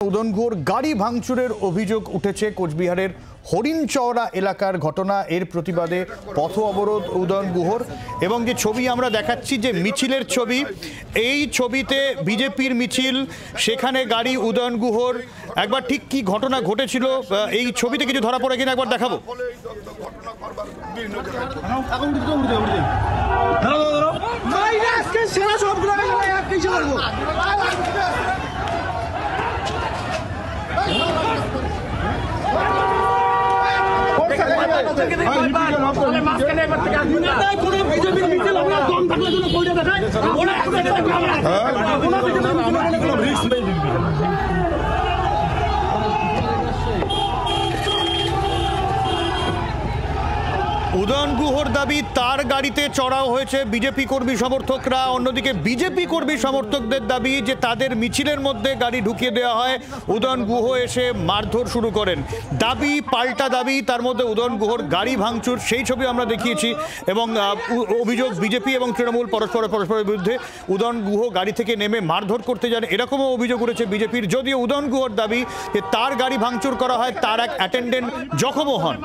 উদয়নগুহর গাড়ি ভাঙচুরের অভিযোগ উঠেছে কোচবিহারের হরিণচওড়া এলাকার ঘটনা। এর প্রতিবাদে পথ অবরোধ উদয়নগুহর এবং যে ছবি আমরা দেখাচ্ছি যে মিছিলের ছবি, এই ছবিতে বিজেপির মিছিল, সেখানে গাড়ি উদয়নগুহর। একবার ঠিক কি ঘটনা ঘটেছিল এই ছবিতে কিছু ধরা পড়ে কিনা একবার দেখাবো। উদয়নগুহর দাবি তার গাড়িতে চড়াও হয়েছে বিজেপি কর্মী সমর্থকরা। অন্যদিকে বিজেপি কর্মী সমর্থকদের দাবি যে তাদের মিছিলের মধ্যে গাড়ি ঢুকিয়ে দেওয়া হয়, উদয়নগুহ এসে মারধর শুরু করেন। দাবি পাল্টা দাবি, তার মধ্যে উদয়নগুহর গাড়ি ভাঙচুর, সেই ছবি আমরা দেখিয়েছি। এবং অভিযোগ বিজেপি এবং তৃণমূল পরস্পরের বিরুদ্ধে। উদয়নগুহ গাড়ি থেকে নেমে মারধর করতে যান, এরকমও অভিযোগ উঠেছে বিজেপির। যদিও উদয়নগুহর দাবি যে তার গাড়ি ভাঙচুর করা হয়, তার এক অ্যাটেন্ডেন্ট জখমও হন।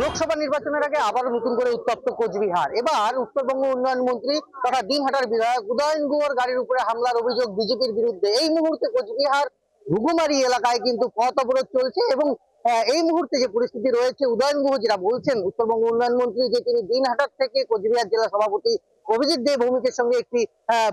লোকসভা নির্বাচনের আগে আবার নতুন করে উত্তপ্ত কোচবিহার। এবার উত্তরবঙ্গ উন্নয়ন মন্ত্রী তথা দিনহাটার বিধায়ক উদয়নগুহর গাড়ির উপরে হামলার অভিযোগ বিজেপির বিরুদ্ধে। এই মুহূর্তে কোচবিহার ঘুঘুমারি এলাকায় কিন্তু পথ অবরোধ চলছে এবং এই মুহূর্তে যে পরিস্থিতি রয়েছে, উদয়নগুহ যেটা বলছেন, উত্তরবঙ্গ উন্নয়ন মন্ত্রী যে তিনি দিনহাটার থেকে কোচবিহার জেলা সভাপতি অভিজিৎ দে ভৌমিকের সঙ্গে একটি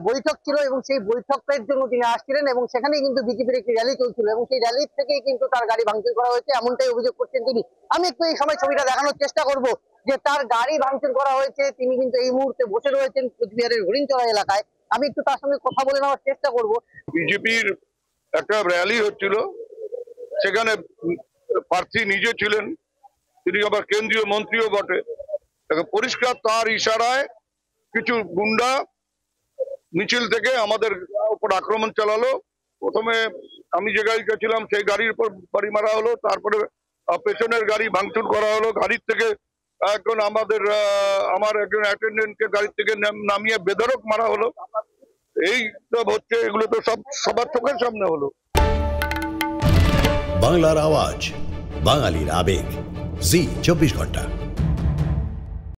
বৈঠক ছিল এবং সেই বৈঠকের জন্য তিনি আসছিলেন এবং সেখানেই কিন্তু বিজেপির একটি র্যালি চলছিল এবং সেই র্যালির থেকেই কিন্তু তার গাড়ি ভাঙচুর করা হয়েছে, এমনটাই অভিযোগ করছেন তিনি। আমি একটু এই সময় ছবিটা দেখানোর চেষ্টা করব যে তার গাড়ি ভাঙচুর করা হয়েছে। তিনি কিন্তু এই মুহূর্তে বসে রয়েছেন কোচবিহারের হরিণচড়া এলাকায়। আমি একটু তার সঙ্গে কথা বলে নেওয়ার চেষ্টা করব। বিজেপির একটা র্যালি হচ্ছিল, সেখানে প্রার্থী নিজে ছিলেন, তিনি আবার কেন্দ্রীয় মন্ত্রীও বটে। পরিষ্কার তার ইশারায় কিছু গুন্ডা মিছিল থেকে আমাদের উপর আক্রমণ চালালো। প্রথমে আমি যে গাড়িতে ছিলাম সেই গাড়ির উপর বাড়ি মারা হলো, তারপরে পেছনের গাড়ি ভাঙচুর করা হলো। গাড়ির থেকে আমার একজন অ্যাটেন্ডেন্টকে গাড়ি থেকে নামিয়ে বেধড়ক মারা হলো। এই সব হচ্ছে, এগুলো তো সবার চোখের সামনে হলো। বাংলার আওয়াজ, বাঙালির আবেগ, জি 24 ঘন্টা।